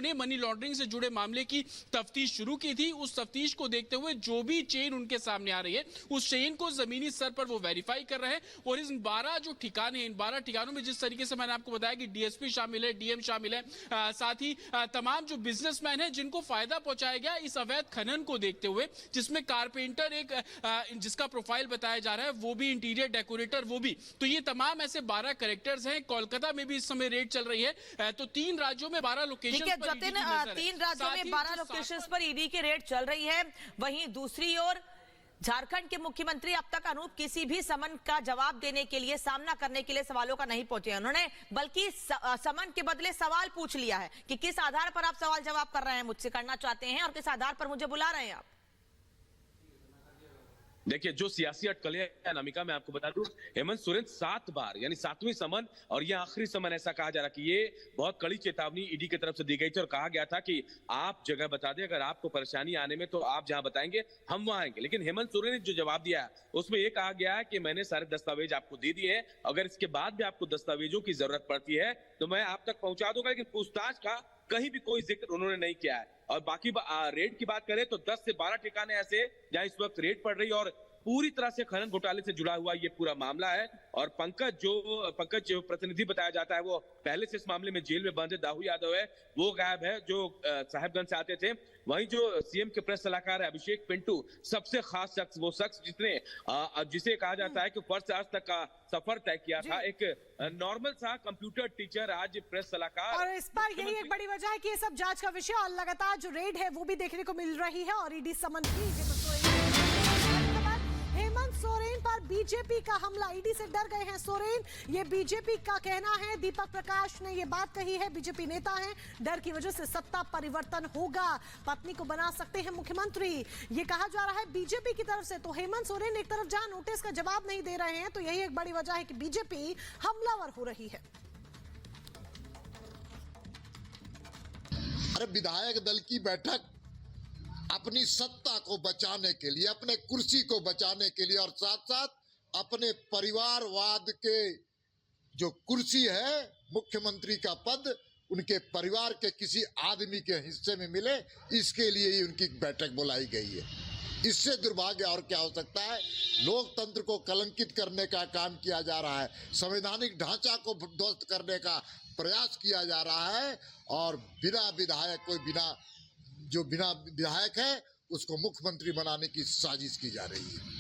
ने money laundering से जुड़े मामले की तफ्तीश शुरू की थी। उस तफ्तीश को देखते हुए जो भी चेन उनके सामने आ रही है, उस चेन को जमीनी स्तर पर वो वेरीफाई कर रहे हैं। और इन 12 जो ठिकाने हैं, इन 12 ठिकानों में जिस तरीके से मैंने आपको बताया कि डीएसपी शामिल है, डीएम शामिल है, साथ ही तमाम जो बिजनेसमैन हैं जिनको फायदा पहुंचाया गया इस अवैध खनन को देखते हुए, जिसमें कारपेंटर एक जिसका प्रोफाइल बताया जा रहा है, वो भी इंटीरियर डेकोरेटर, वो भी। तो ये तमाम ऐसे 12 कैरेक्टर्स हैं। कोलकाता में भी इस समय रेड चल रही है। तो 3 राज्यों में 12 लोकेशन पर 3 राज्यों में 12 लोकेशंस पर ईडी की रेड चल रही है। वहीं दूसरी ओर झारखंड के मुख्यमंत्री अब तक अनूप किसी भी समन का जवाब देने के लिए, सामना करने के लिए सवालों का नहीं पहुंचे। उन्होंने बल्कि समन के बदले सवाल पूछ लिया है कि किस आधार पर आप सवाल जवाब कर रहे हैं, मुझसे करना चाहते हैं, और किस आधार पर मुझे बुला रहे हैं आप। देखिए, जो सियासी अटकलें हैं अनामिका, मैं आपको बता दूं, हेमंत सोरेन 7 बार यानी 7वीं समन और ये आखिरी समन ऐसा कहा जा रहा कि ये बहुत कड़ी चेतावनी ईडी की तरफ से दी गई थी और कहा गया था कि आप जगह बता दें, अगर आपको परेशानी आने में तो आप जहां बताएंगे हम वहां आएंगे। लेकिन हेमंत सोरेन ने जो जवाब दिया है उसमें यह कहा गया है कि मैंने सारे दस्तावेज आपको दे दिए हैं, अगर इसके बाद भी आपको दस्तावेजों की जरूरत पड़ती है तो मैं आप तक पहुंचा दूंगा। लेकिन पूछताछ का कहीं भी कोई जिक्र उन्होंने नहीं किया है। और बाकी रेड की बात करें तो 10 से 12 ठिकाने ऐसे जहां इस वक्त रेड पड़ रही है और पूरी तरह से खनन घोटाले से जुड़ा हुआ ये पूरा मामला है। और पंकज जो प्रतिनिधि बताया जाता है वो पहले से इस मामले में जेल में बंद है, दाऊ यादव है, वो गायब है, जो साहेबगंज से आते थे। वहीं जो सीएम के प्रेस सलाहकार है अभिषेक पिंटू, सबसे खास शख्स, वो शख्स जिसे कहा जाता है कि फर्स्ट से आज तक का सफर तय किया था, एक नॉर्मल सा कंप्यूटर टीचर आज प्रेस सलाहकार। और इस पर यही एक बड़ी वजह है कि ये सब जांच का विषय और लगातार जो रेड है वो भी देखने को मिल रही है। और ईडी समन भी हेमंत सोरेन पर बीजेपी का हमला, ईडी से डर गए हैं सोरेन, ये बीजेपी का कहना है। दीपक प्रकाश ने ये बात कही है, बीजेपी नेता हैं, डर की वजह से सत्ता परिवर्तन होगा, पत्नी को बना सकते हैं मुख्यमंत्री, ये कहा जा रहा है बीजेपी की तरफ से। तो हेमंत सोरेन एक तरफ जहां नोटिस का जवाब नहीं दे रहे हैं, तो यही एक बड़ी वजह है कि बीजेपी हमलावर हो रही है। अरे विधायक दल की बैठक अपनी सत्ता को बचाने के लिए, अपने कुर्सी को बचाने के लिए और साथ साथ अपने परिवारवाद के जो कुर्सी है, मुख्यमंत्री का पद उनके परिवार के किसी आदमी के हिस्से में मिले, इसके लिए ही उनकी बैठक बुलाई गई है। इससे दुर्भाग्य और क्या हो सकता है। लोकतंत्र को कलंकित करने का काम किया जा रहा है, संवैधानिक ढांचा को ध्वस्त करने का प्रयास किया जा रहा है और बिना विधायक है उसको मुख्यमंत्री बनाने की साजिश की जा रही है।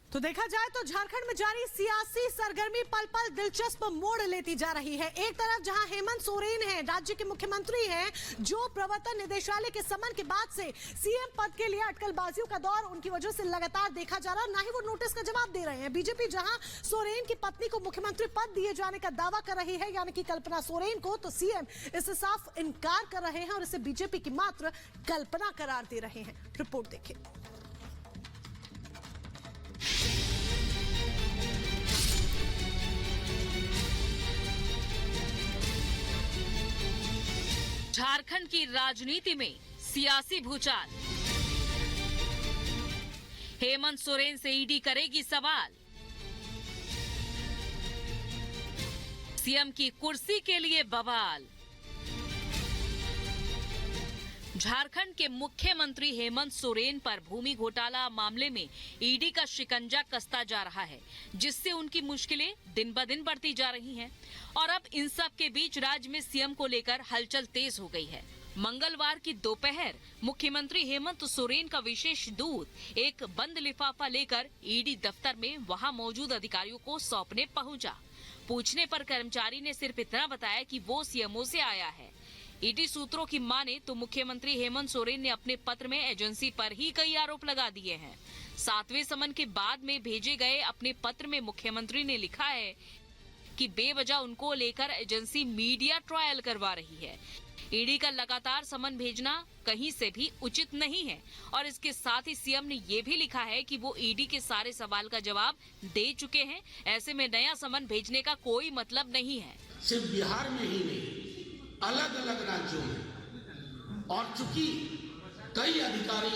तो देखा जाए तो झारखंड में जारी सियासी सरगर्मी पल पल दिलचस्प मोड़ लेती जा रही है। एक तरफ जहां हेमंत सोरेन हैं, राज्य के मुख्यमंत्री हैं, जो प्रवर्तन निदेशालय के समन के बाद से सीएम पद के लिए अटकलबाजियों का दौर उनकी वजह से लगातार देखा जा रहा है, ना ही वो नोटिस का जवाब दे रहे हैं। बीजेपी जहां सोरेन की पत्नी को मुख्यमंत्री पद दिए जाने का दावा कर रही है, यानी कि कल्पना सोरेन को, तो सीएम इससे साफ इनकार कर रहे हैं और इसे बीजेपी की मात्र कल्पना करार दे रहे हैं। रिपोर्ट देखिए। झारखंड की राजनीति में सियासी भूचाल, हेमंत सोरेन से ईडी करेगी सवाल, सीएम की कुर्सी के लिए बवाल। झारखंड के मुख्यमंत्री हेमंत सोरेन पर भूमि घोटाला मामले में ईडी का शिकंजा कसता जा रहा है, जिससे उनकी मुश्किलें दिन ब दिन बढ़ती जा रही हैं। और अब इन सब के बीच राज्य में सीएम को लेकर हलचल तेज हो गई है। मंगलवार की दोपहर मुख्यमंत्री हेमंत सोरेन का विशेष दूत एक बंद लिफाफा लेकर ईडी दफ्तर में वहां मौजूद अधिकारियों को सौंपने पहुंचा। पूछने पर कर्मचारी ने सिर्फ इतना बताया कि वो सीएमओ से आया है। ईडी सूत्रों की माने तो मुख्यमंत्री हेमंत सोरेन ने अपने पत्र में एजेंसी पर ही कई आरोप लगा दिए हैं। 7वें समन के बाद में भेजे गए अपने पत्र में मुख्यमंत्री ने लिखा है कि बेवजह उनको लेकर एजेंसी मीडिया ट्रायल करवा रही है। ईडी का लगातार समन भेजना कहीं से भी उचित नहीं है और इसके साथ ही सीएम ने ये भी लिखा है कि वो ईडी के सारे सवाल का जवाब दे चुके हैं। ऐसे में नया समन भेजने का कोई मतलब नहीं है। सिर्फ बिहार में ही नहीं, अलग अलग राज्यों में, और चूंकि कई अधिकारी